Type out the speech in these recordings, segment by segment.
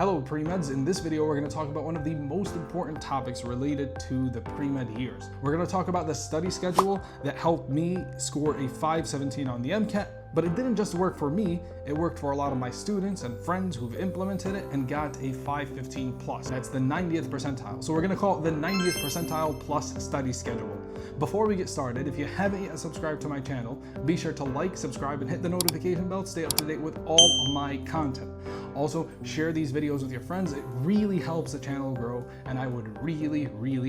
Hello pre-meds, in this video we're going to talk about one of the most important topics related to the pre-med years. We're going to talk about the study schedule that helped me score a 517 on the MCAT, but it didn't just work for me, it worked for a lot of my students and friends who've implemented it and got a 515 plus. That's the 90th percentile. So we're going to call it the 90th percentile plus study schedule. Before we get started, if you haven't yet subscribed to my channel, be sure to like, subscribe, and hit the notification bell to stay up to date with all of my content. Also, share these videos with your friends. It really helps the channel grow, and I would really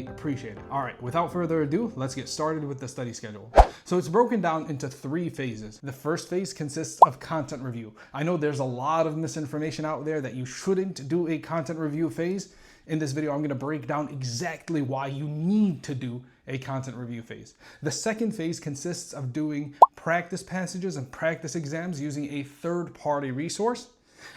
appreciate it. All right, without further ado, let's get started with the study schedule. So it's broken down into 3 phases. The first phase consists of content review. I know there's a lot of misinformation out there that you shouldn't do a content review phase. In this video, I'm going to break down exactly why you need to do a content review phase. The second phase consists of doing practice passages and practice exams using a third-party resource.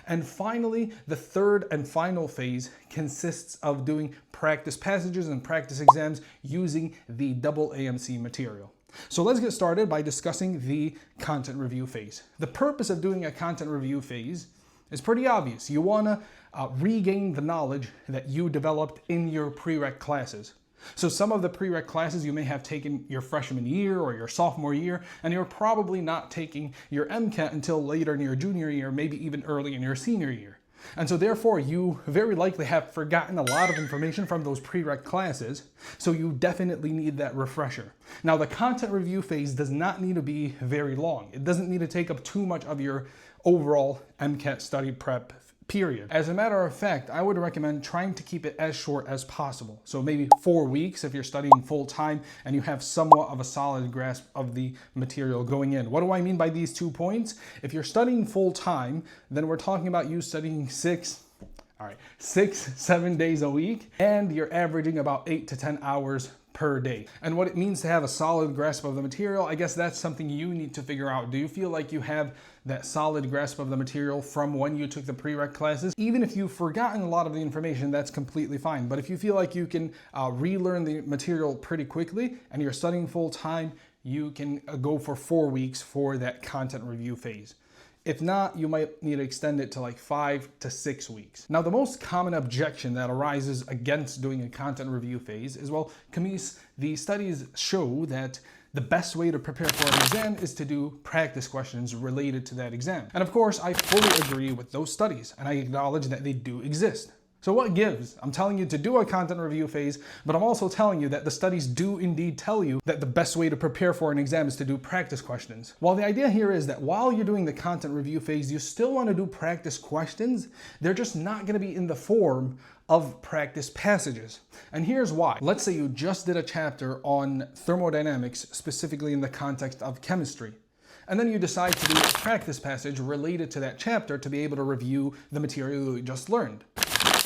And finally, the third and final phase consists of doing practice passages and practice exams using the double AMC material. So let's get started by discussing the content review phase. The purpose of doing a content review phase is pretty obvious. You want to regain the knowledge that you developed in your prereq classes. So some of the prereq classes you may have taken your freshman year or your sophomore year, and you're probably not taking your MCAT until later in your junior year, maybe even early in your senior year. And so therefore, you very likely have forgotten a lot of information from those prereq classes, so you definitely need that refresher. Now, the content review phase does not need to be very long. It doesn't need to take up too much of your overall MCAT study prep period. As a matter of fact, I would recommend trying to keep it as short as possible. So maybe 4 weeks if you're studying full time and you have somewhat of a solid grasp of the material going in. What do I mean by these 2 points? If you're studying full time, then we're talking about you studying 6-7 days a week, and you're averaging about 8 to 10 hours per day. And what it means to have a solid grasp of the material, I guess that's something you need to figure out. Do you feel like you have that solid grasp of the material from when you took the prereq classes? Even if you've forgotten a lot of the information, that's completely fine. But if you feel like you can relearn the material pretty quickly and you're studying full time, you can go for 4 weeks for that content review phase. If not, you might need to extend it to like 5 to 6 weeks. Now, the most common objection that arises against doing a content review phase is, well, Camise, the studies show that the best way to prepare for an exam is to do practice questions related to that exam. And of course, I fully agree with those studies, and I acknowledge that they do exist. So what gives? I'm telling you to do a content review phase, but I'm also telling you that the studies do indeed tell you that the best way to prepare for an exam is to do practice questions. Well, the idea here is that while you're doing the content review phase, you still want to do practice questions. They're just not going to be in the form of practice passages. And here's why. Let's say you just did a chapter on thermodynamics, specifically in the context of chemistry. And then you decide to do a practice passage related to that chapter to be able to review the material you just learned.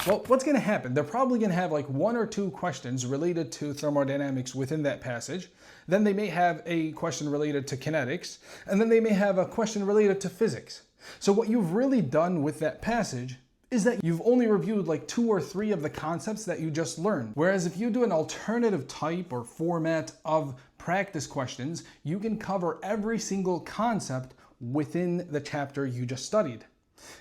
Well, what's going to happen? They're probably going to have like 1 or 2 questions related to thermodynamics within that passage. Then they may have a question related to kinetics, and then they may have a question related to physics. So what you've really done with that passage is that you've only reviewed like 2 or 3 of the concepts that you just learned. Whereas if you do an alternative type or format of practice questions, you can cover every single concept within the chapter you just studied.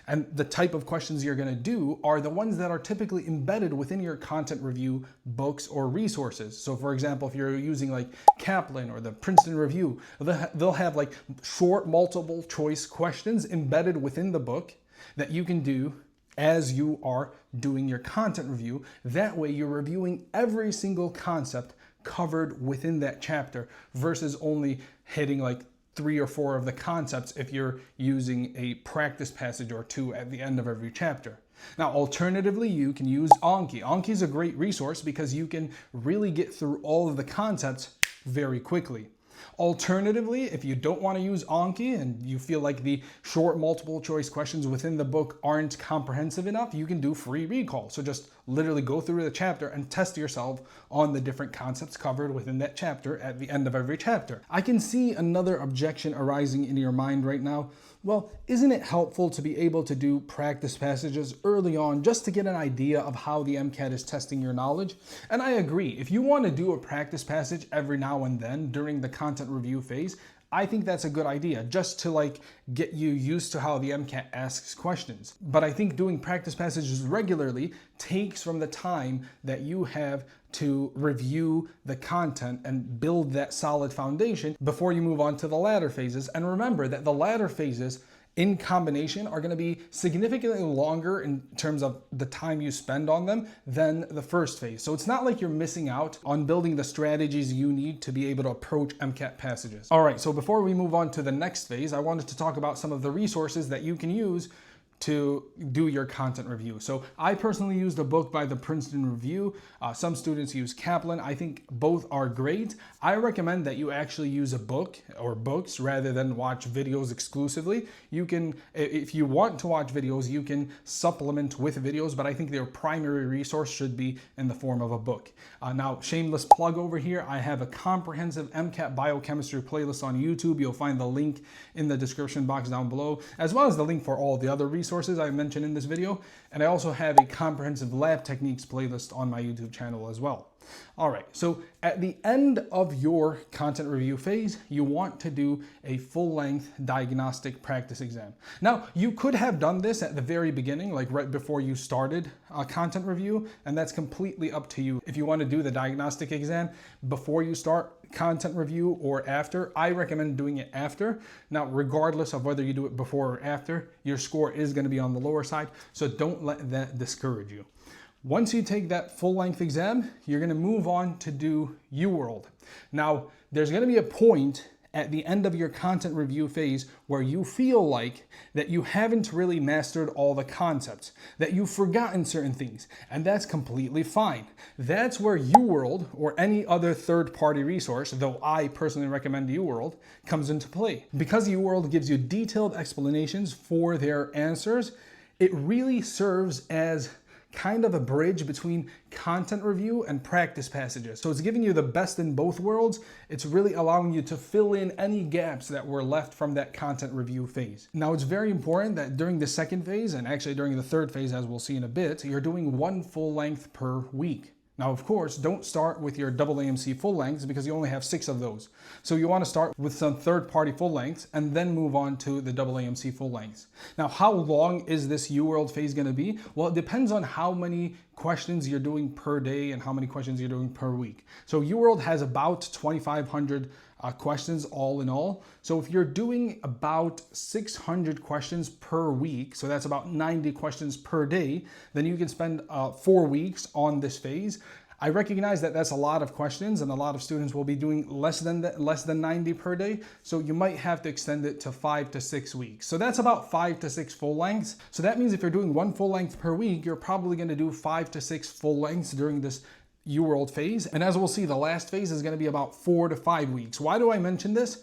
And the type of questions you're going to do are the ones that are typically embedded within your content review books or resources. So for example, if you're using like Kaplan or the Princeton Review, they'll have like short multiple choice questions embedded within the book that you can do as you are doing your content review. That way you're reviewing every single concept covered within that chapter versus only hitting like 3 or 4 of the concepts if you're using a practice passage or 2 at the end of every chapter. Now, alternatively, you can use Anki. Anki is a great resource because you can really get through all of the concepts very quickly. Alternatively, if you don't want to use Anki and you feel like the short multiple choice questions within the book aren't comprehensive enough, you can do free recall. So just literally go through the chapter and test yourself on the different concepts covered within that chapter at the end of every chapter. I can see another objection arising in your mind right now. Well, isn't it helpful to be able to do practice passages early on just to get an idea of how the MCAT is testing your knowledge? And I agree. If you want to do a practice passage every now and then during the content review phase, I think that's a good idea, just to like get you used to how the MCAT asks questions. But I think doing practice passages regularly takes from the time that you have to review the content and build that solid foundation before you move on to the latter phases. And remember that the latter phases in combination are going to be significantly longer in terms of the time you spend on them than the first phase. So it's not like you're missing out on building the strategies you need to be able to approach MCAT passages. All right, so before we move on to the next phase, I wanted to talk about some of the resources that you can use to do your content review. So I personally used a book by the Princeton Review. Some students use Kaplan. I think both are great. I recommend that you actually use a book or books rather than watch videos exclusively. You can, if you want to watch videos, you can supplement with videos, but I think their primary resource should be in the form of a book. Now, shameless plug over here, I have a comprehensive MCAT biochemistry playlist on YouTube. You'll find the link in the description box down below, as well as the link for all the other resources I mentioned in this video. And I also have a comprehensive lab techniques playlist on my YouTube channel as well. All right, so at the end of your content review phase, you want to do a full-length diagnostic practice exam. Now, you could have done this at the very beginning, like right before you started a content review, and that's completely up to you. If you want to do the diagnostic exam before you start content review or after, I recommend doing it after. Now, regardless of whether you do it before or after, your score is going to be on the lower side, so don't let that discourage you. Once you take that full-length exam, you're going to move on to do UWorld. Now, there's going to be a point at the end of your content review phase where you feel like that you haven't really mastered all the concepts, that you've forgotten certain things, and that's completely fine. That's where UWorld or any other third-party resource, though I personally recommend UWorld, comes into play. Because UWorld gives you detailed explanations for their answers, it really serves as kind of a bridge between content review and practice passages. So it's giving you the best in both worlds. It's really allowing you to fill in any gaps that were left from that content review phase. Now, it's very important that during the second phase, and actually during the third phase, as we'll see in a bit, you're doing one full length per week. Now, of course, don't start with your AAMC full lengths because you only have 6 of those. So you want to start with some third-party full lengths and then move on to the AAMC full lengths. Now, how long is this UWorld phase going to be? Well, it depends on how many questions you're doing per day and how many questions you're doing per week. So UWorld has about 2,500 questions all in all. So if you're doing about 600 questions per week, so that's about 90 questions per day, then you can spend 4 weeks on this phase. I recognize that that's a lot of questions and a lot of students will be doing less than 90 per day. So you might have to extend it to 5 to 6 weeks. So that's about 5 to 6 full lengths. So that means if you're doing one full length per week, you're probably going to do 5 to 6 full lengths during this UWorld phase. And as we'll see, the last phase is going to be about 4 to 5 weeks. Why do I mention this?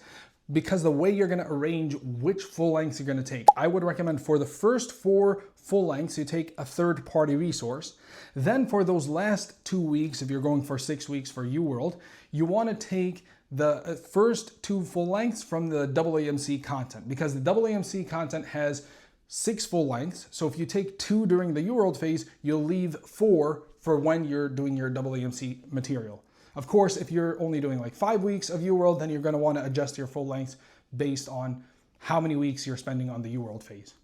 Because the way you're going to arrange which full lengths you're going to take. I would recommend for the first 4 full lengths, you take a third-party resource. Then for those last 2 weeks, if you're going for 6 weeks for UWorld, you want to take the first 2 full lengths from the AAMC content, because the AAMC content has 6 full lengths. So if you take 2 during the UWorld phase, you'll leave 4 for when you're doing your AAMC material. Of course, if you're only doing like 5 weeks of UWorld, then you're going to want to adjust your full lengths based on how many weeks you're spending on the UWorld phase.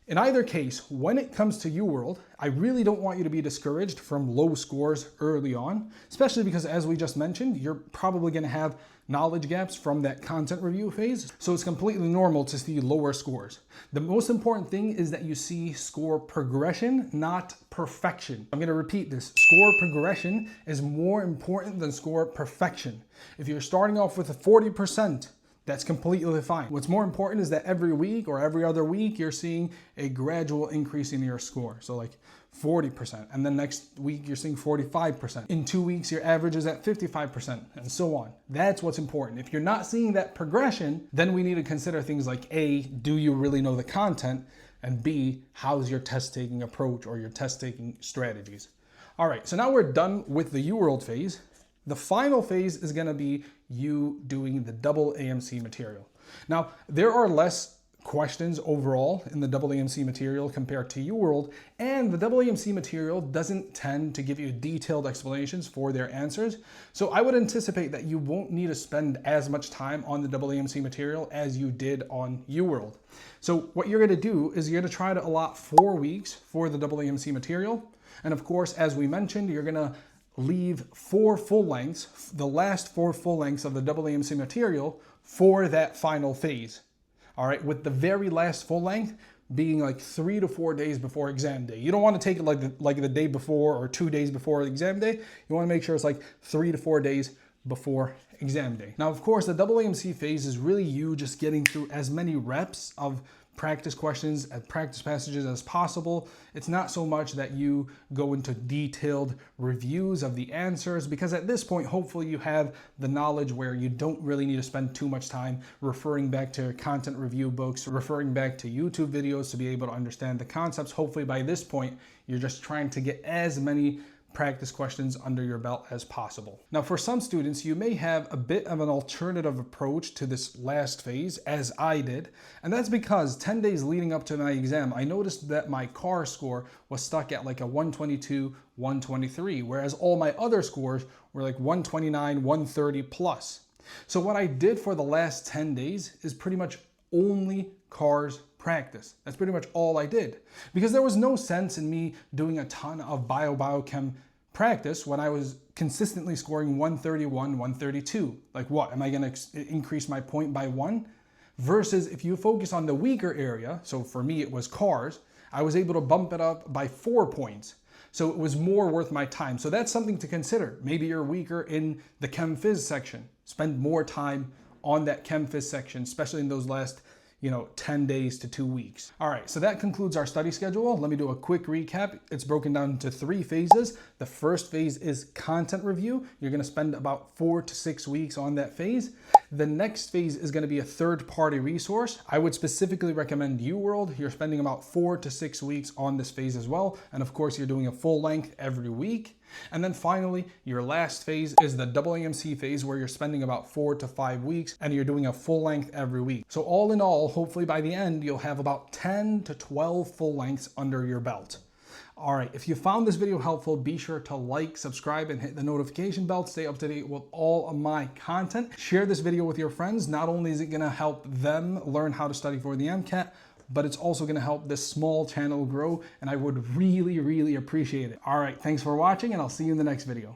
In either case, when it comes to UWorld, I really don't want you to be discouraged from low scores early on, especially because, as we just mentioned, you're probably going to have knowledge gaps from that content review phase. So it's completely normal to see lower scores. The most important thing is that you see score progression, not perfection. I'm going to repeat this. Score progression is more important than score perfection. If you're starting off with a 40%, that's completely fine. What's more important is that every week or every other week, you're seeing a gradual increase in your score. So like 40%, and then next week you're seeing 45%. In 2 weeks, your average is at 55%, and so on. That's what's important. If you're not seeing that progression, then we need to consider things like A, do you really know the content? And B, how's your test taking approach or your test taking strategies? All right, so now we're done with the UWorld phase. The final phase is going to be you doing the AAMC material. Now, there are less questions overall in the WMC material compared to UWorld, and the WMC material doesn't tend to give you detailed explanations for their answers. So I would anticipate that you won't need to spend as much time on the WMC material as you did on UWorld. So what you're going to do is you're going to try to allot 4 weeks for the WMC material. And of course, as we mentioned, you're going to leave 4 full lengths, the last 4 full lengths of the WMC material for that final phase. All right, with the very last full length being like 3 to 4 days before exam day. You don't want to take it like the day before or 2 days before exam day. You want to make sure it's like 3 to 4 days before exam day. Now, of course, the WMC phase is really you just getting through as many reps of practice questions and practice passages as possible. It's not so much that you go into detailed reviews of the answers, because at this point, hopefully you have the knowledge where you don't really need to spend too much time referring back to content review books, referring back to YouTube videos to be able to understand the concepts. Hopefully by this point, you're just trying to get as many practice questions under your belt as possible. Now, for some students, you may have a bit of an alternative approach to this last phase, as I did, and that's because 10 days leading up to my exam, I noticed that my CAR score was stuck at like a 122, 123, whereas all my other scores were like 129, 130 plus. So what I did for the last 10 days is pretty much only CARS practice. That's pretty much all I did, because there was no sense in me doing a ton of biochem practice when I was consistently scoring 131, 132. Like what? Am I going to increase my point by 1? Versus if you focus on the weaker area, so for me it was CARS, I was able to bump it up by 4 points. So it was more worth my time. So that's something to consider. Maybe you're weaker in the Chem Phys section. Spend more time on that Chem Phys section, especially in those last 10 days to 2 weeks. All right, so that concludes our study schedule. Let me do a quick recap. It's broken down into 3 phases. The first phase is content review. You're gonna spend about 4 to 6 weeks on that phase. The next phase is gonna be a third-party resource. I would specifically recommend UWorld. You're spending about 4 to 6 weeks on this phase as well. And of course, you're doing a full length every week. And then finally, your last phase is the WMC phase, where you're spending about 4 to 5 weeks and you're doing a full length every week. So all in all, hopefully by the end, you'll have about 10 to 12 full lengths under your belt. All right, if you found this video helpful, be sure to like, subscribe, and hit the notification bell to stay up to date with all of my content. Share this video with your friends. Not only is it gonna help them learn how to study for the MCAT, but it's also gonna help this small channel grow, and I would really, really appreciate it. All right, thanks for watching, and I'll see you in the next video.